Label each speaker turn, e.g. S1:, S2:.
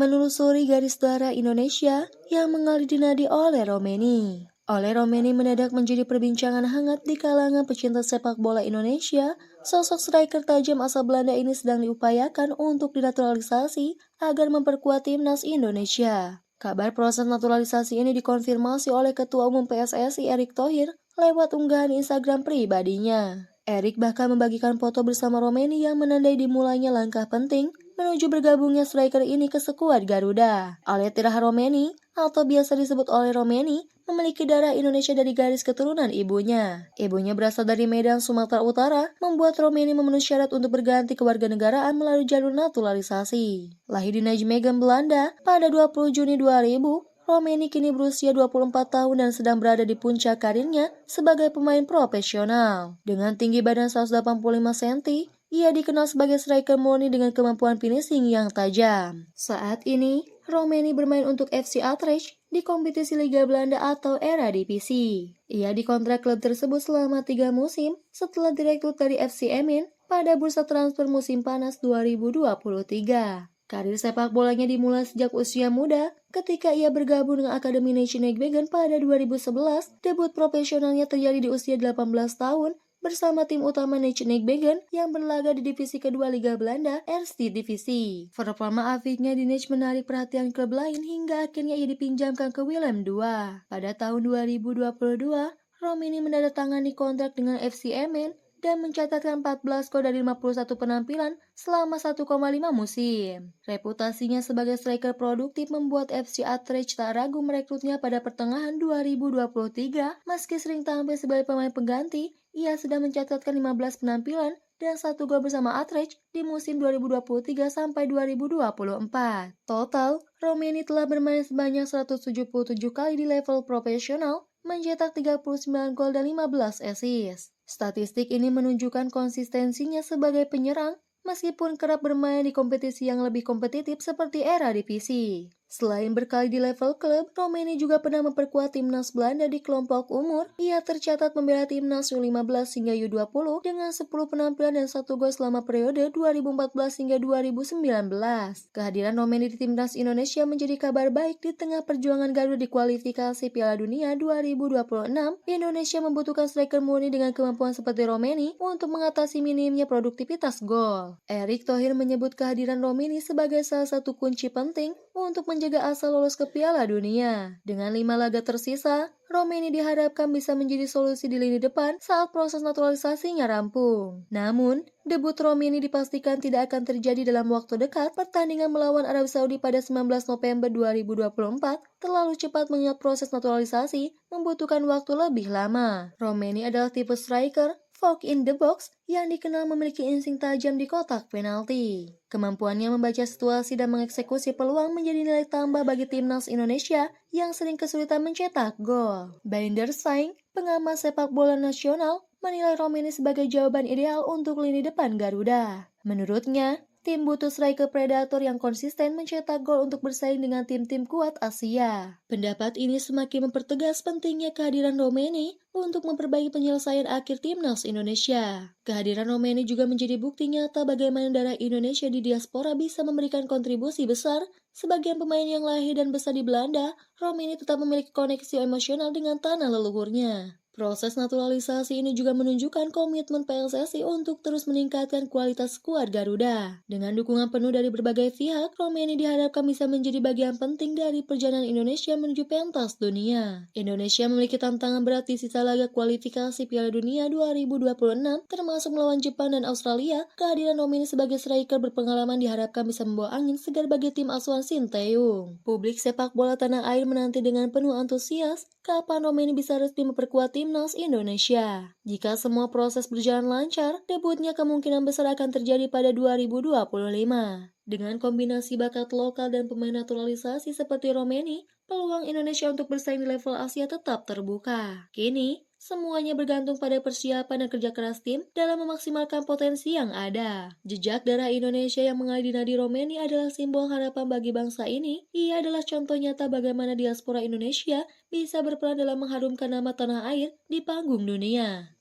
S1: menelusuri garis darah Indonesia yang mengalir dinadi oleh Romeni. Ole Romeni mendadak menjadi perbincangan hangat di kalangan pecinta sepak bola Indonesia. Sosok striker tajam asal Belanda ini sedang diupayakan untuk dinaturalisasi agar memperkuat timnas Indonesia. Kabar proses naturalisasi ini dikonfirmasi oleh Ketua Umum PSSI Erick Thohir lewat unggahan Instagram pribadinya. Erick bahkan membagikan foto bersama Romeni yang menandai dimulainya langkah penting menuju bergabungnya striker ini ke skuad Garuda. Aletirah Romeni atau biasa disebut Ole Romeni memiliki darah Indonesia dari garis keturunan ibunya. Ibunya berasal dari Medan, Sumatera Utara, membuat Romeni memenuhi syarat untuk berganti kewarganegaraan melalui jalur naturalisasi. Lahir di Nijmegen, Belanda pada 20 Juni 2000, Romeni kini berusia 24 tahun dan sedang berada di puncak karirnya sebagai pemain profesional. Dengan tinggi badan 185 cm, ia dikenal sebagai striker murni dengan kemampuan finishing yang tajam. Saat ini, Romeni bermain untuk FC Utrecht di kompetisi Liga Belanda atau Eredivisie. Ia dikontrak klub tersebut selama 3 musim setelah direkrut dari FC Emmen pada bursa transfer musim panas 2023. Karir sepak bolanya dimulai sejak usia muda ketika ia bergabung dengan Akademi Nijmegen pada 2011. Debut profesionalnya terjadi di usia 18 tahun bersama tim utama Nijmegen yang berlaga di divisi kedua Liga Belanda, Eerste Divisie. Performa afiknya di Nij menarik perhatian klub lain hingga akhirnya ia dipinjamkan ke Willem II. Pada tahun 2022, Romeni menandatangani kontrak dengan FC Emmen dan mencatatkan 14 gol dari 51 penampilan selama 1,5 musim. Reputasinya sebagai striker produktif membuat FC Utrecht tak ragu merekrutnya pada pertengahan 2023. Meski sering tampil sebagai pemain pengganti, ia sudah mencatatkan 15 penampilan dan 1 gol bersama Utrecht di musim 2023 sampai 2024. Total, Romeni telah bermain sebanyak 177 kali di level profesional, mencetak 39 gol dan 15 assist. Statistik ini menunjukkan konsistensinya sebagai penyerang meskipun kerap bermain di kompetisi yang lebih kompetitif seperti Eredivisie. Selain berkali di level klub, Romeni juga pernah memperkuat timnas Belanda di kelompok umur. Ia tercatat membela timnas U15 hingga U20 dengan 10 penampilan dan 1 gol selama periode 2014 hingga 2019. Kehadiran Romeni di timnas Indonesia menjadi kabar baik di tengah perjuangan Garuda di kualifikasi Piala Dunia 2026. Indonesia membutuhkan striker murni dengan kemampuan seperti Romeni untuk mengatasi minimnya produktivitas gol. Erick Thohir menyebut kehadiran Romeni sebagai salah satu kunci penting untuk menjaga asal lolos ke Piala Dunia. Dengan 5 laga tersisa, Romeni diharapkan bisa menjadi solusi di lini depan saat proses naturalisasinya rampung. Namun, debut Romeni dipastikan tidak akan terjadi dalam waktu dekat. Pertandingan melawan Arab Saudi pada 19 November 2024 terlalu cepat mengingat proses naturalisasi membutuhkan waktu lebih lama. Romeni adalah tipe striker Fog in the box yang dikenal memiliki insting tajam di kotak penalti. Kemampuannya membaca situasi dan mengeksekusi peluang menjadi nilai tambah bagi timnas Indonesia yang sering kesulitan mencetak gol. Binder Saing, pengamat sepak bola nasional, menilai Romeni sebagai jawaban ideal untuk lini depan Garuda. Menurutnya, tim butuh striker predator yang konsisten mencetak gol untuk bersaing dengan tim-tim kuat Asia. Pendapat ini semakin mempertegas pentingnya kehadiran Romeni untuk memperbaiki penyelesaian akhir timnas Indonesia. Kehadiran Romeni juga menjadi bukti nyata bagaimana darah Indonesia di diaspora bisa memberikan kontribusi besar. Sebagian pemain yang lahir dan besar di Belanda, Romeni tetap memiliki koneksi emosional dengan tanah leluhurnya. Proses naturalisasi ini juga menunjukkan komitmen PSSI untuk terus meningkatkan kualitas skuad Garuda. Dengan dukungan penuh dari berbagai pihak, Romeni diharapkan bisa menjadi bagian penting dari perjalanan Indonesia menuju pentas dunia. Indonesia memiliki tantangan berat di sisa laga kualifikasi Piala Dunia 2026, termasuk melawan Jepang dan Australia. Kehadiran Romeni sebagai striker berpengalaman diharapkan bisa membawa angin segar bagi tim asuhan Sinteyong. Publik sepak bola tanah air menanti dengan penuh antusias kapan Romeni bisa resmi memperkuat timnas Indonesia. Jika semua proses berjalan lancar, debutnya kemungkinan besar akan terjadi pada 2025. Dengan kombinasi bakat lokal dan pemain naturalisasi seperti Romeni, peluang Indonesia untuk bersaing di level Asia tetap terbuka. Kini, semuanya bergantung pada persiapan dan kerja keras tim dalam memaksimalkan potensi yang ada. Jejak darah Indonesia yang mengalir di nadi Romeni adalah simbol harapan bagi bangsa ini. Ia adalah contoh nyata bagaimana diaspora Indonesia bisa berperan dalam mengharumkan nama tanah air di panggung dunia.